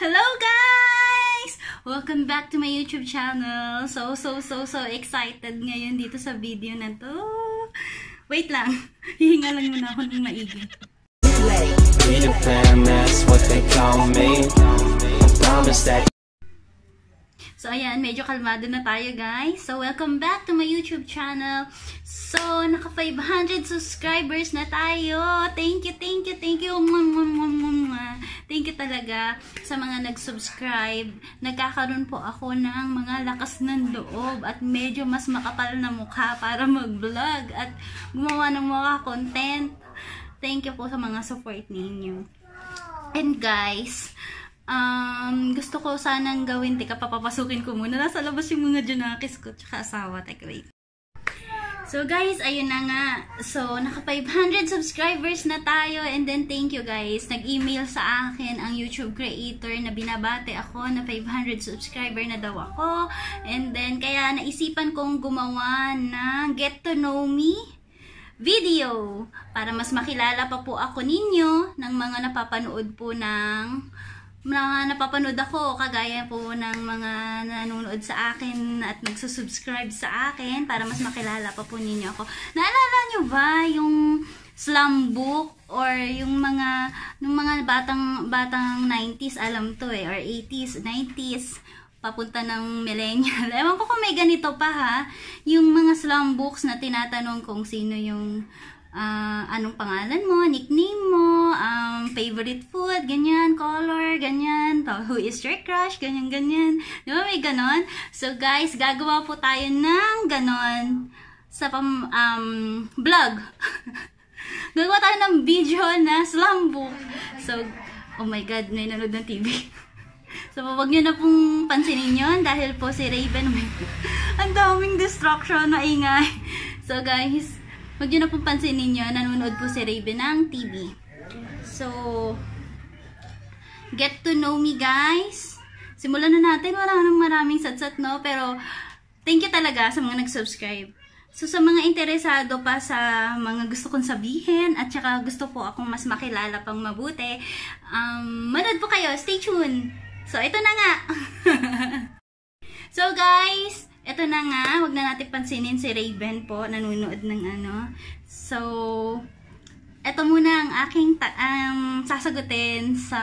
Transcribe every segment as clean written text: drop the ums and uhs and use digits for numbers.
Hello guys! Welcome back to my YouTube channel. So excited ngayon dito sa video na to. Wait lang. Hihinga lang muna ako ng maigi. Peter Pan, that's what they call me. I promise that. So ayan, medyo kalmado na tayo guys. So welcome back to my YouTube channel. So naka 500 subscribers na tayo. Thank you. Thank you talaga sa mga nag-subscribe. Nagkakaroon po ako ng mga lakas ng loob at medyo mas makapal na mukha para mag-vlog at gumawa ng mga content. Thank you po sa mga support ninyo. And guys, gusto ko sanang gawin, tika papapasukin ko muna. Nasa labas yung mga junakis ko tsaka asawa. Teka, wait. So guys, ayun na nga. So, naka 500 subscribers na tayo. And then, thank you guys. Nag-email sa akin ang YouTube creator na binabate ako na 500 subscriber na daw ako. And then, kaya naisipan kong gumawa ng Get to Know Me video para mas makilala pa po ako ninyo ng mga napapanood po napapanood ako, kagaya po ng mga nanonood sa akin at nagsusubscribe sa akin para mas makilala pa po ninyo ako. Naalala nyo ba yung slam book or yung mga batang 90s, alam to or 80s, 90s, papunta ng millennial. Ewan ko kung may ganito pa ha. Yung mga slam books na tinatanong kung sino yung anong pangalan mo, nickname mo, favorite food, ganyan, color, ganyan, who is your crush, ganyan. Di ba may ganon? So guys, gagawa po tayo ng ganon sa vlog. Gagawa tayo ng video na slam book. So, oh my god, may nanood ng TV. So, wag nyo na pong pansinin yun dahil po si Raven, ang daming distraction, maingay. So guys, wag nyo na pong pansinin nyo, nanonood po si Raven ng TV. So, get to know me guys. Simulan na natin, wala nang maraming satsat no, pero thank you talaga sa mga nag-subscribe. So, sa mga interesado pa sa mga gusto kong sabihin at saka gusto po akong mas makilala pang mabuti, manood po kayo, stay tuned. So, ito na nga. So, guys, ito na nga. Huwag na natin pansinin si Raven po. Nanonood ng ano. So, ito muna ang aking sasagutin sa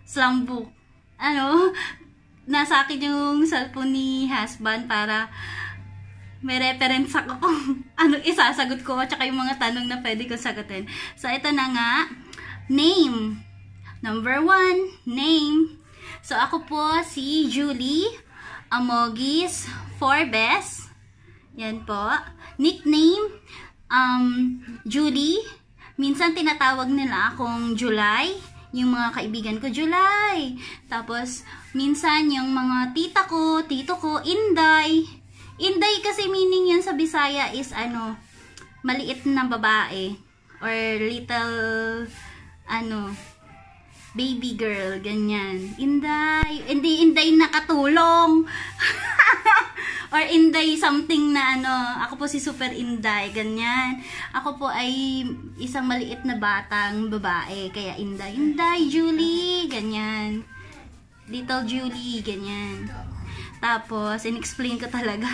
slam book. Nasa akin yung cellphone ni husband para may reference ako kung ano isasagot ko at saka yung mga tanong na pwede ko sagutin. So, ito na nga. Name. Number 1, name. So, ako po si Julie Amogis Forbes. Yan po. Nickname, Julie. Minsan tinatawag nila akong July. Yung mga kaibigan ko, July. Tapos, minsan yung mga tita ko, tito ko, Inday. Inday kasi meaning yan sa Bisaya is maliit na babae. Or little, baby girl, ganyan. Inday. Hindi Inday nakatulong. Or Inday something na ako po si Super Inday, ganyan. Ako po ay isang maliit na batang babae, kaya Inday. Inday, Julie, ganyan. Little Julie, ganyan. Tapos, in-explain ko talaga,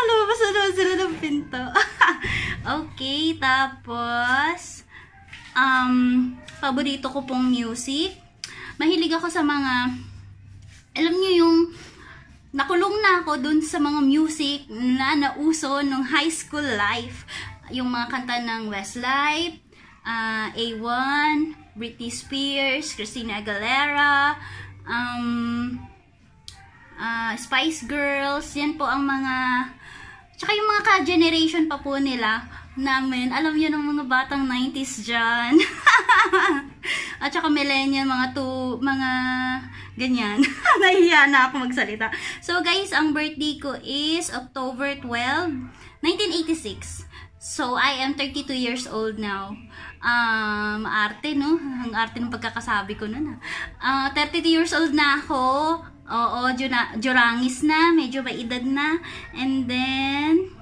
lumabas na sila ng pinto. Okay, tapos, paborito ko pong music. Mahilig ako sa mga, alam nyo yung, nakulong na ako dun sa mga music na nauso nung high school life. Yung mga kanta ng Westlife, A1, Britney Spears, Christina Aguilera, Spice Girls, yan po ang mga, tsaka yung mga ka-generation pa po nila namin, alam yun ng mga batang 90s dyan. At saka millennial, mga ganyan. Nahihiya na ako magsalita. So guys, ang birthday ko is October 12, 1986. So I am 32 years old now. Arte no? Ang arte ng pagkakasabi ko nun. 32 years old na ako. Oo, Jurangis na. Medyo may edad na. And then,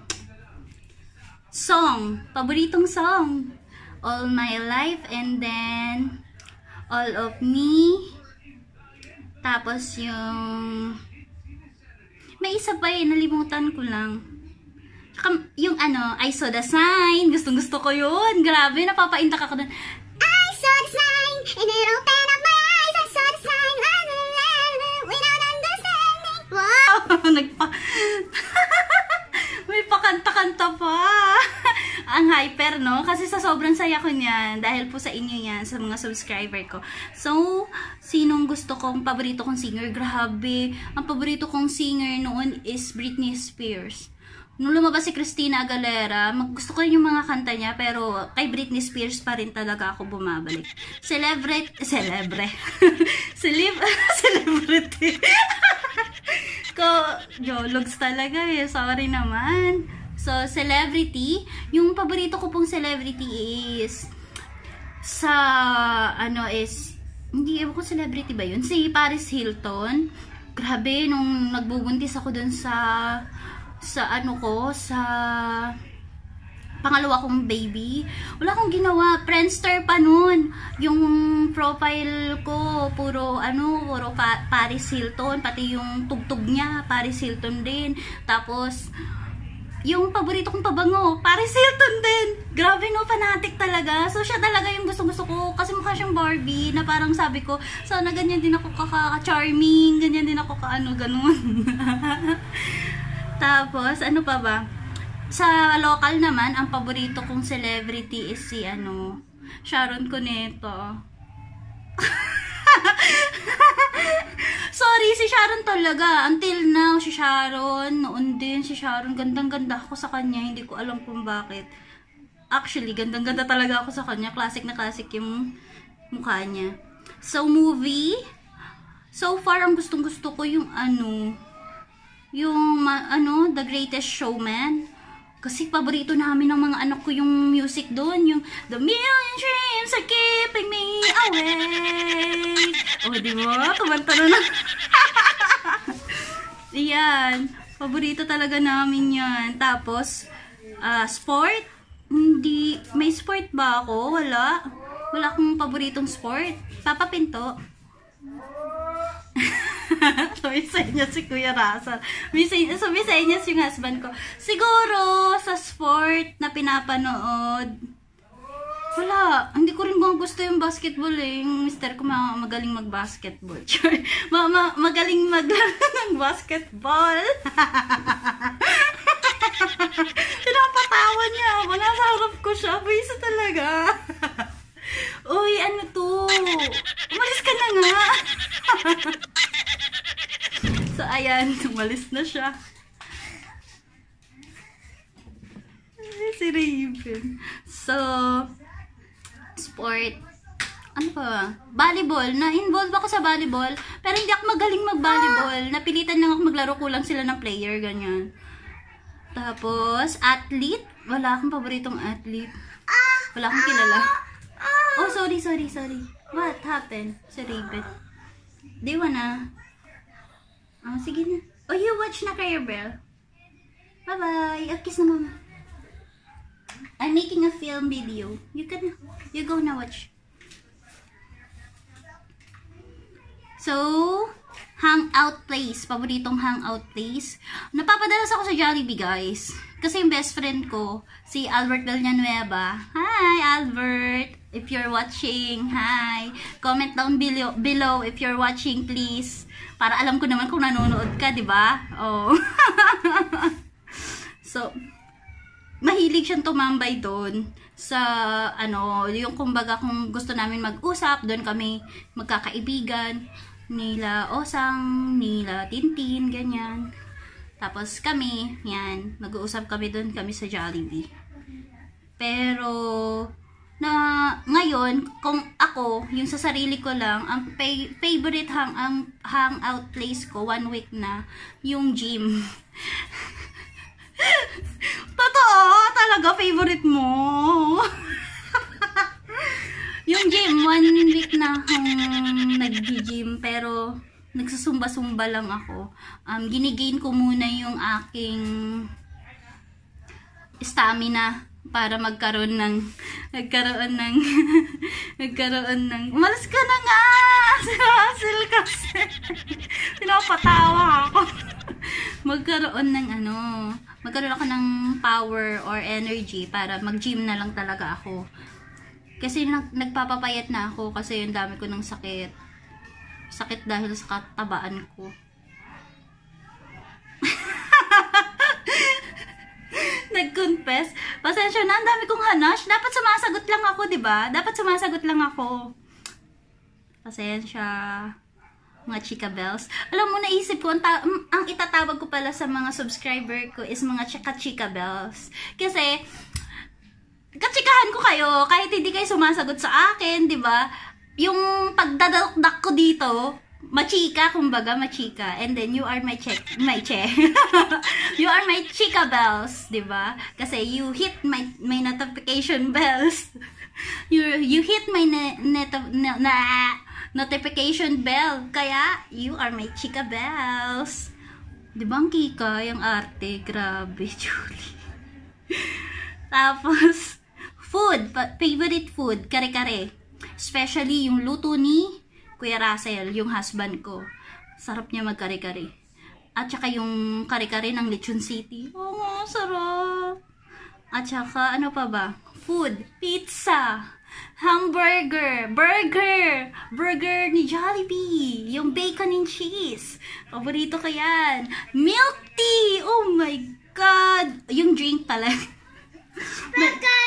song. Paboritong song. All My Life. And then, All of Me. Tapos yung may isa pa nalimutan ko lang. Yung I Saw the Sign. Gustong gusto ko yun. Grabe, napapaintak ako dun. I saw the sign and it opened up my eyes. I saw the sign without understanding. Wow! May pakanta-kanta pa. Ang hyper, no? Kasi sa sobrang saya ko niyan. Dahil po sa inyo yan, sa mga subscriber ko. So, sinong gusto kong, paborito kong singer? Grabe. Ang paborito kong singer noon is Britney Spears. Nung lumabas si Christina Aguilera, gusto ko rin yung mga kanta niya, pero kay Britney Spears pa rin talaga ako bumabalik. Celebrity. Jologs talaga eh. Sorry naman. So, celebrity. Yung paborito ko pong celebrity is hindi, ewan ko celebrity ba yun? Si Paris Hilton. Grabe, nung nagbubuntis ako dun sa pangalawa kong baby, wala akong ginawa. Friendster pa nun. Yung profile ko, puro Paris Hilton. Pati yung tugtog niya, Paris Hilton din. Tapos, yung paborito kong pabango, Paris Hilton din. Grabe no, fanatic talaga. So, siya talaga yung gusto-gusto ko. Kasi mukha siyang Barbie, na parang sabi ko, sana ganyan din ako ka-charming, ganyan din ako ganun. Tapos, ano pa ba? Sa local naman, ang paborito kong celebrity is si Sharon Cuneta. Sorry, si Sharon talaga. Until now, si Sharon. Noon din, si Sharon. Gandang-ganda ako sa kanya. Hindi ko alam kung bakit. Actually, gandang-ganda talaga ako sa kanya. Classic na classic yung mukha niya. So, movie. So far, ang gustong-gusto ko yung The Greatest Showman. Kasi paborito namin ng mga anak ko yung music doon, yung The Million Dreams Are Keeping Me Awake. Oh, di ba? Kumanta na. Yan. Paborito talaga namin yan. Tapos, sport. Hindi. May sport ba ako? Wala. Wala akong paboritong sport. Papa Pinto. Sabi sa inyo si Kuya Russell. Sabi sa inyo yung husband ko. Siguro sa sport na pinapanood, wala. Hindi ko rin gusto yung basketball eh. Yung mister ko magaling mag-basketball. Magaling maglaro ng basketball. Pinapatawa niya ako. Nasa harap ko siya. Bisa talaga. Uy, ano to? Umalis ka na nga. So, ayan. Umalis na siya. Si Raven. So, sport. Ano pa? Volleyball. Na-involve ako sa volleyball. Pero hindi ako magaling mag-volleyball. Napilitan lang ako maglaro, kulang sila ng player. Ganyan. Tapos, athlete. Wala akong paboritong athlete. Wala akong kilala. Oh, sorry. What happened? Sa Raven. Di wanna? Oh, sige na. Oh, you watch na kayo, Belle. Bye-bye. Kiss na mama. I'm making a film video. You go na watch. So, hangout place. Paboritong hangout place. Napapadalas ako sa Jollibee, guys. Kasi yung best friend ko, si Albert Villanueva. Hi, Albert! If you're watching, hi! Comment down below if you're watching, please. Para alam ko naman kung nanonood ka, di ba? Oh. So, mahilig siyang tumambay doon sa, yung kumbaga kung gusto namin mag-usap, doon kami magkakaibigan. Nila Osang, nila Tintin, ganyan. Tapos kami, yan, mag-uusap kami doon, kami sa Jollibee. Pero, ngayon, kung ako, yung sa sarili ko lang, ang favorite hangout place ko, 1 week na, yung gym. Totoo, talaga, favorite mo. Yung gym, 1 week na akong nag-gym, pero nagsusumba-sumba lang ako. Ginigain ko muna yung aking stamina. para magkaroon ng umalis ka na nga si Russell kasi pinapatawa ako. magkaroon ako ng power or energy para mag-gym na lang talaga ako. Kasi nagpapapayat na ako kasi yung dami ko ng sakit dahil sa katabaan ko. Nag-confess. Pasensya na, ang dami kong hanash. Dapat sumasagot lang ako, diba? Dapat sumasagot lang ako. Pasensya. Mga chika bells. Alam mo, naisip ko, ang itatawag ko pala sa mga subscriber ko is mga chika bells. Kasi, katsikahan ko kayo, kahit hindi kayo sumasagot sa akin, diba? Yung pagdadakdak ko dito, machika, kumbaga, machika. And then, you are my you are my chika bells, diba? Kasi, you hit my notification bells. You hit my notification bell. Kaya, you are my chika bells. Diba ang kika, yung arte? Grabe, Julie. Tapos, food. Favorite food, kare-kare. Especially, yung luto ni Kuya Russell, yung husband ko. Sarap niya magkare-kare. At saka yung kare-kare ng Lechon City. Oh, sarap. At saka, ano pa ba? Food, pizza, hamburger, burger ni Jollibee, yung bacon and cheese. Paborito ko yan. Milk tea, oh my God. Yung drink pala.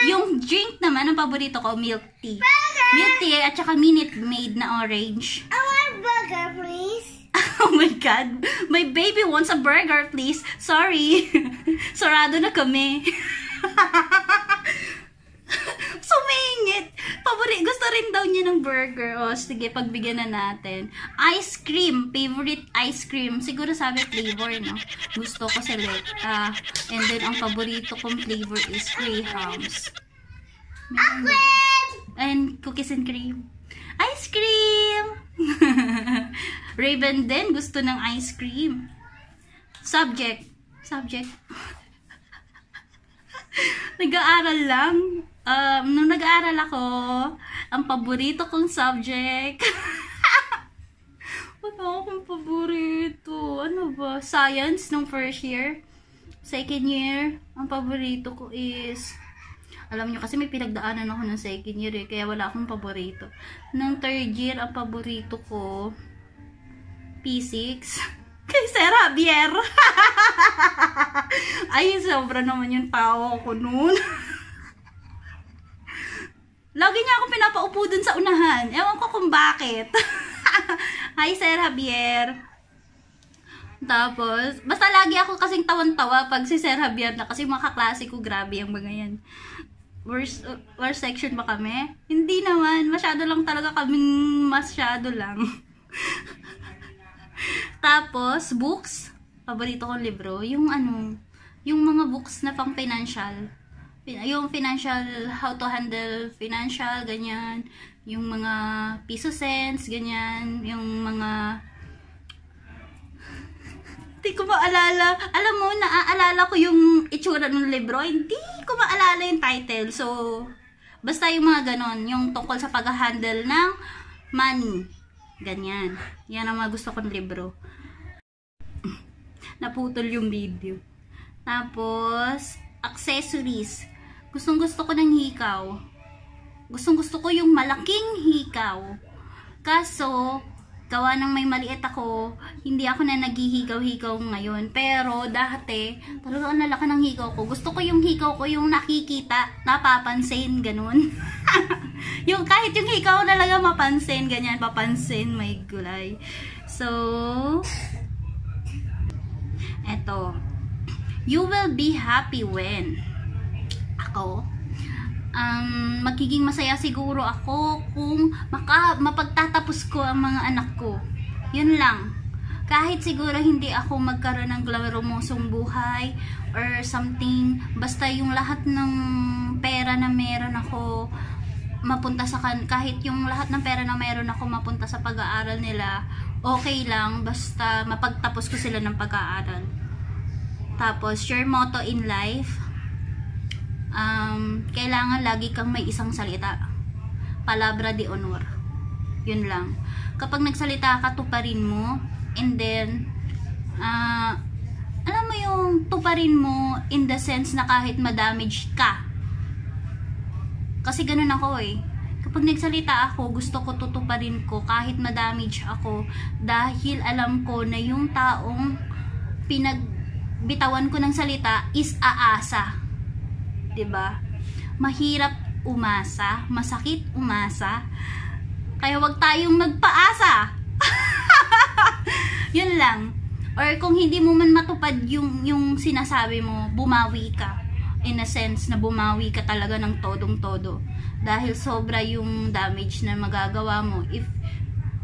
Yung drink naman, ang paborito ko, milk tea. Milk tea at saka Minute Maid na orange. I want burger, please. Oh my God. My baby wants a burger, please. Sorry. Sarado na kami. Sumingit. Gusto rin daw niya ng burger. O, sige, pagbigyan na natin. Ice cream. Favorite ice cream. Siguro sabi flavor, no? Gusto ko selecta. And then, ang paborito kong flavor is Grahams. And cookies and cream. Ice cream! Raven din gusto ng ice cream. Subject. Nag-aaral lang. Nung nag-aaral ako, ang paborito kong subject. Ano akong paborito? Ano ba? Science nung first year. Second year, ang paborito ko is, alam nyo kasi may pinagdaanan ako ng second year eh, kaya wala akong paborito. Nung third year, ang paborito ko, P6. Kay Sir Javier. Ay, sobra naman yung tawa ko noon. Lagi niya ako pinapaupo dun sa unahan. Ewan ko kung bakit. Hi, Sir Javier. Tapos, basta lagi ako kasing tawan-tawa pag si Sir Javier na kasi mga kaklase ko, grabe yung mga yan. Worst section ba kami? Hindi naman. Masyado lang talaga kaming masyado lang. Tapos, books. Paborito kong libro. Yung mga books na pang financial. Yung financial, how to handle financial, ganyan. Yung mga piso cents, ganyan. Yung mga... Hindi ko maalala. Alam mo, naaalala ko yung itsura ng libro. Hindi ko maalala yung title. So, basta yung mga ganon. Yung tungkol sa pag-handle ng money. Ganyan. Yan ang mga gusto kong libro. Naputol yung video. Tapos, accessories. Gustong-gusto ko ng hikaw. Gustong-gusto ko yung malaking hikaw. Kaso, gawa ng may maliit ako, hindi ako na naghihigaw-higaw ngayon. Pero, dati, talagang lalaki ng hikaw ko. Gusto ko yung hikaw ko, yung nakikita, napapansin, ganun. Yung kahit yung hikaw talaga mapansin, ganyan, papansin, may gulay. So, eto. You will be happy when... Ako, magiging masaya siguro ako kung mapagtatapos ko ang mga anak ko. Yun lang. Kahit siguro hindi ako magkaroon ng glamorosong buhay or something, basta yung lahat ng pera na meron ako mapunta sa kahit yung lahat ng pera na meron ako mapunta sa pag-aaral nila, okay lang, basta mapagtapos ko sila ng pag-aaral. Tapos, your motto in life, kailangan lagi kang may isang salita. Palabra de honor. Yun lang. Kapag nagsalita ka, tuparin mo, and then alam mo yung tuparin mo in the sense na kahit ma-damage ka. Kasi ganun ako eh. Kapag nagsalita ako, gusto ko tutuparin ko kahit ma-damage ako, dahil alam ko na yung taong pinagbitawan ko ng salita is aasa. 'Di ba? Mahirap umasa, masakit umasa. Kaya wag tayong magpaasa. Yun lang. Or kung hindi mo man matupad yung sinasabi mo, bumawi ka. In a sense na bumawi ka talaga ng todong-todo. Dahil sobra yung damage na magagawa mo.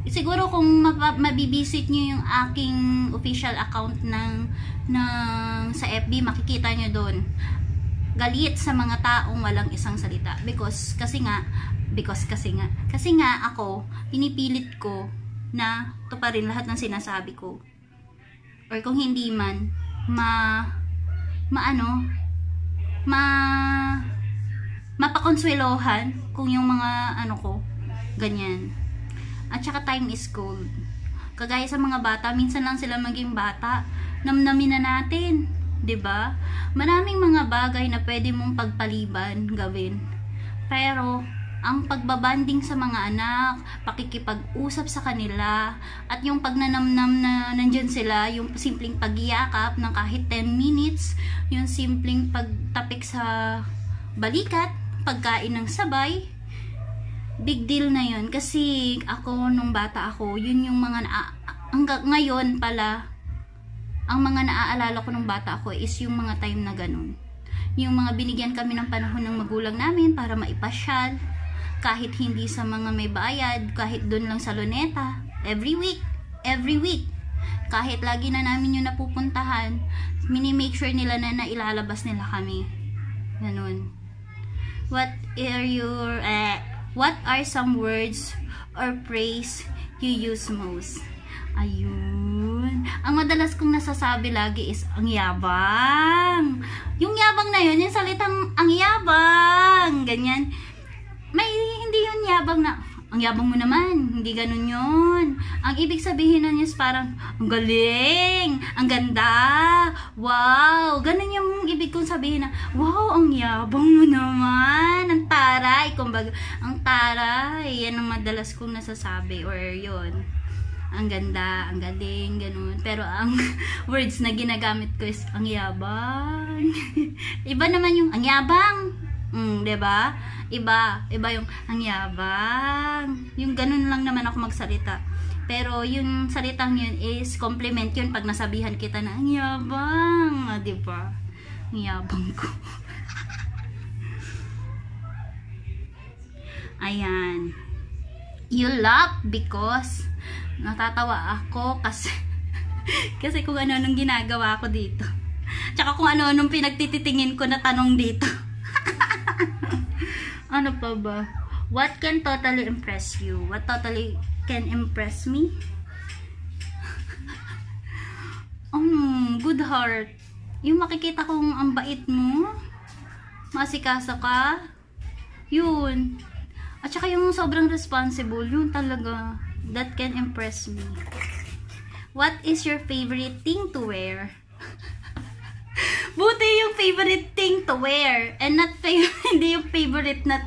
Siguro kung mabibisit nyo yung aking official account sa FB, makikita nyo doon. Galit sa mga taong walang isang salita. Kasi nga ako, pinipilit ko na tuparin lahat ng sinasabi ko. Or kung hindi man, mapakonswelohan kung yung mga ganyan. At saka time is gold. Kagaya sa mga bata, minsan lang sila maging bata, namnamin na natin, 'di ba? Maraming mga bagay na pwede mong pagpaliban gawin. Pero ang pagbabanding sa mga anak, pakikipag-usap sa kanila, at yung pagnanamnam na nandyan sila, yung simpleng pagyakap ng kahit 10 minutes, yung simpleng pagtapik sa balikat, pagkain ng sabay, big deal na yun. Kasi ako, nung bata ako, yun yung mga ngayon pala, ang mga naaalala ko nung bata ako is yung mga time na ganun. Yung mga binigyan kami ng panahon ng magulang namin para maipasyal, kahit hindi sa mga may bayad, kahit doon lang sa Luneta, every week, kahit lagi na namin yung napupuntahan, mini-make sure nila na nailalabas nila kami. Ganun. What are some words or phrase you use most? Ayun. Ang madalas kong nasasabi lagi is, ang yabang. Yung yabang na yun, yung salitang, ang yabang. Ganyan. May hindi yun yabang na, ang yabang mo naman, hindi ganun yun. Ang ibig sabihin nun is parang, ang galing, ang ganda, wow, ganun yung ibig kong sabihin na, wow, ang yabang mo naman, ang taray, kumbaga, ang taray, yan ang madalas kong nasasabi, or yun, ang ganda, ang galing, ganun. Pero ang words na ginagamit ko is, ang yabang. Iba naman yung, ang yabang. Diba? Iba yung ang yabang. Yung ganun lang naman ako magsalita. Pero yung salitang yun is compliment yun pag nasabihan kita na ang yabang. Diba? Ang yabang ko. Ayan. You laugh because natatawa ako kasi kung ano nung ginagawa ko dito. Tsaka kung ano nung pinagtititingin ko na tanong dito. Ano pa ba? What can totally impress you? What totally can impress me? Good heart. Yung makikita kong ang bait mo, masikaso ka, yun. At saka yung sobrang responsible, yun talaga. That can impress me. What is your favorite thing to wear? Buti yung favorite thing to wear and not hindi yung favorite not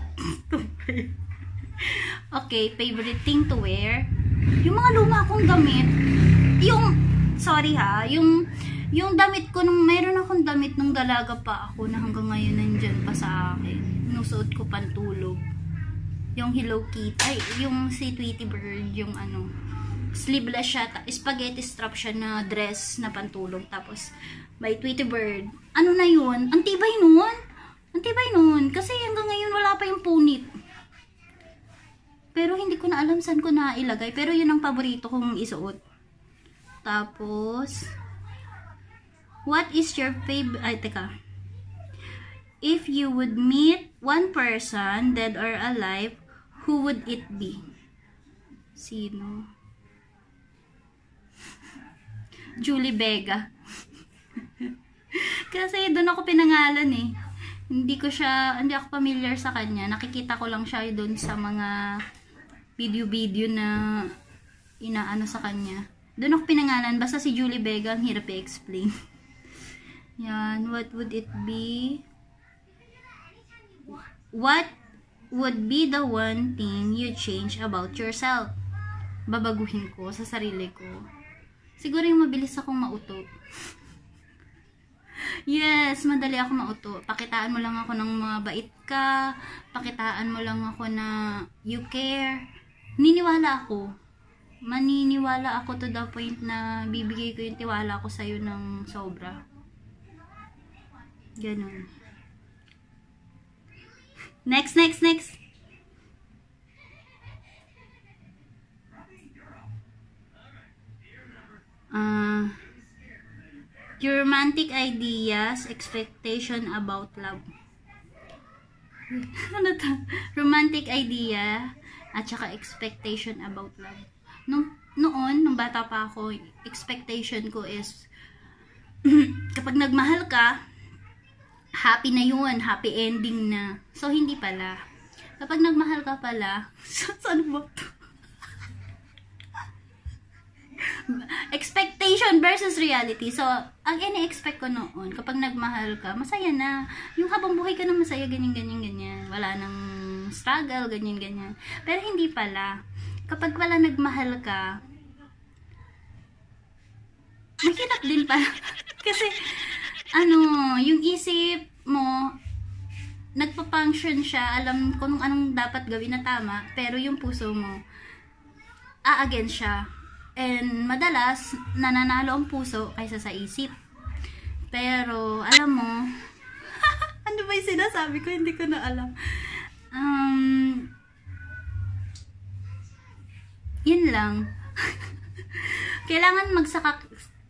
to wear. Okay, favorite thing to wear. Yung mga luma kong damit. Yung damit ko nung mayroon akong damit nung dalaga pa ako na hanggang ngayon nandyan pa sa akin. Nusuot ko pantulog. Yung Hello Kitty, yung si Tweety Bird, yung sleeveless siya, spaghetti strap siya na dress na pantulog, tapos may Tweety Bird. Ano na yun? Ang tibay nun. Kasi hanggang ngayon wala pa yung punit. Pero hindi ko na alam saan ko na ilagay. Pero yun ang paborito kong isuot. Tapos, what is your favorite... Ay, teka. If you would meet one person, dead or alive, who would it be? Sino? Julie Vega. Kasi doon ako pinangalan eh. hindi ako familiar sa kanya. Nakikita ko lang siya doon sa mga video na inaano sa kanya. Doon ako pinangalan. Basta si Julie Vega, ang hirap i-explain. Yan. What would it be? What would be the one thing you change about yourself? Babaguhin ko sa sarili ko. Siguro yung mabilis akong mauto. Yes, madali ako mauto. Pakitaan mo lang ako ng mabait ka. Pakitaan mo lang ako na you care. Maniniwala ako to the point na bibigay ko yung tiwala ko sa'yo ng sobra. Ganun. Next. Your romantic ideas, expectation about love. Ano to? Romantic idea at saka expectation about love. Nung bata pa ako, expectation ko is kapag nagmahal ka, happy na yun, happy ending na. So, hindi pala. Kapag nagmahal ka pala, saan ba ito? Expectation versus reality. So, ang ini-expect ko noon, kapag nagmahal ka, masaya na. Yung habang buhay ka na masaya, ganyan. Wala nang struggle, ganyan. Pero hindi pala. Kapag pala nagmahal ka, mahirap din pala. Kasi, yung isip mo, nagpa-function siya, alam kung anong dapat gawin na tama, pero yung puso mo, against siya. And madalas, nananalo ang puso kaysa sa isip. Pero, alam mo, ano ba yung sinasabi ko? Hindi ko na alam. Yun lang. Kailangan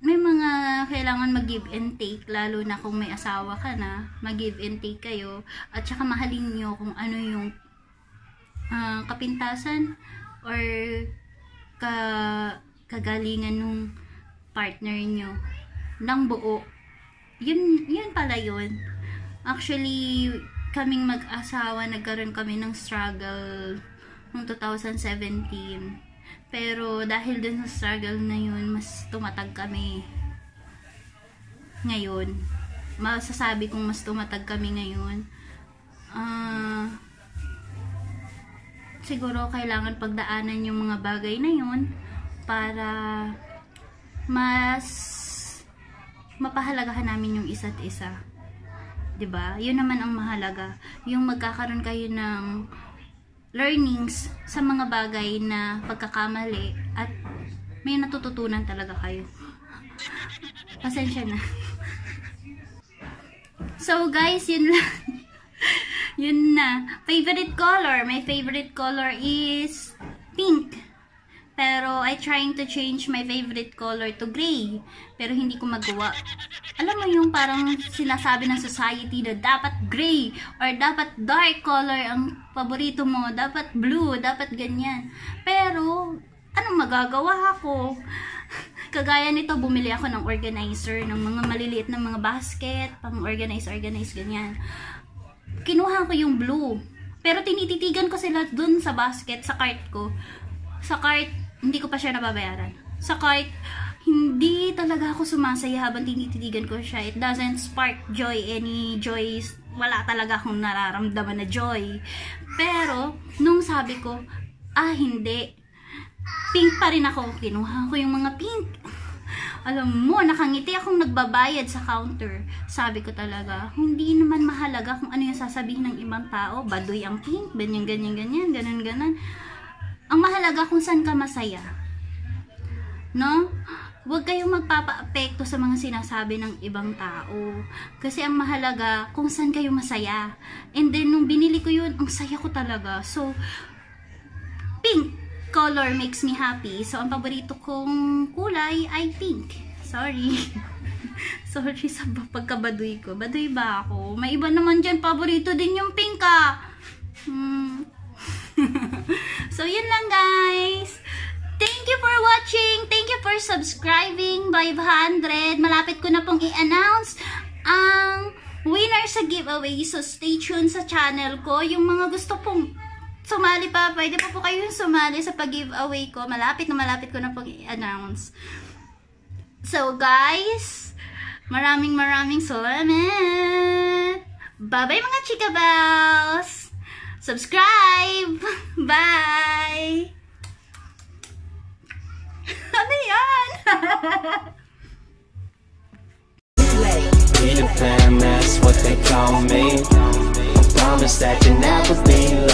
may mga kailangan mag-give and take, lalo na kung may asawa ka na, mag-give and take kayo, at saka mahalin nyo kung ano yung kapintasan or kagalingan ng partner nyo ng buo. Yun pala yun. Actually, kaming mag-asawa, nagkaroon kami ng struggle noong 2017. Pero dahil dun sa struggle na yun, mas tumatag kami ngayon. Masasabi kong mas tumatag kami ngayon. Siguro kailangan pagdaanan yung mga bagay na yun para mas mapahalagahan namin yung isa't isa. 'Di ba? Yun naman ang mahalaga. Yung magkakaroon kayo ng learnings sa mga bagay na pagkakamali at may natututunan talaga kayo. Pasensya na. So guys, yun lang. Yun na. Favorite color. My favorite color is pink. Pero I trying to change my favorite color to gray. Pero hindi ko magawa. Alam mo yung parang sinasabi ng society na dapat gray or dapat dark color ang paborito mo, dapat blue, dapat ganyan. Pero anong magagawa ako? Kagaya nito, bumili ako ng organizer, ng mga maliliit na mga basket, pang organize ganyan. Kinuha ko yung blue. Pero tinititigan ko sila dun sa basket, sa cart ko. Sa cart, hindi ko pa siya nababayaran. Sa cart, hindi talaga ako sumasaya habang tinititigan ko siya. It doesn't spark any joy. Wala talaga akong nararamdaman na joy. Pero, nung sabi ko, hindi. Pink pa rin ako. Kinuha ko yung mga pink. Alam mo, nakangiti akong nagbabayad sa counter. Sabi ko talaga, hindi naman mahalaga kung ano yung sasabihin ng ibang tao. Baduy ang pink, ganyan. Ganon. Ang mahalaga kung saan ka masaya. No? Huwag kayong magpapa-apekto sa mga sinasabi ng ibang tao. Kasi ang mahalaga kung saan kayo masaya. And then, nung binili ko yun, ang saya ko talaga. So, pink color makes me happy. So, ang paborito kong kulay ay pink. Sorry. Sorry sa pagkabaduy ko. Baduy ba ako? May iba naman dyan, paborito din yung pink So, yun lang guys. Thank you for watching. Thank you for subscribing. 500. Malapit ko na pong i-announce ang winner sa giveaway. So, stay tuned sa channel ko. Yung mga gusto pong sumali pa, pwede pa po kayong sumali sa pag-giveaway ko. Malapit ko na pong i-announce. So, guys, maraming salamat. Bye-bye mga Chika Bells. Subscribe. Bye. Ano yan? Peter Pan, that's what they call me. I promise that you never be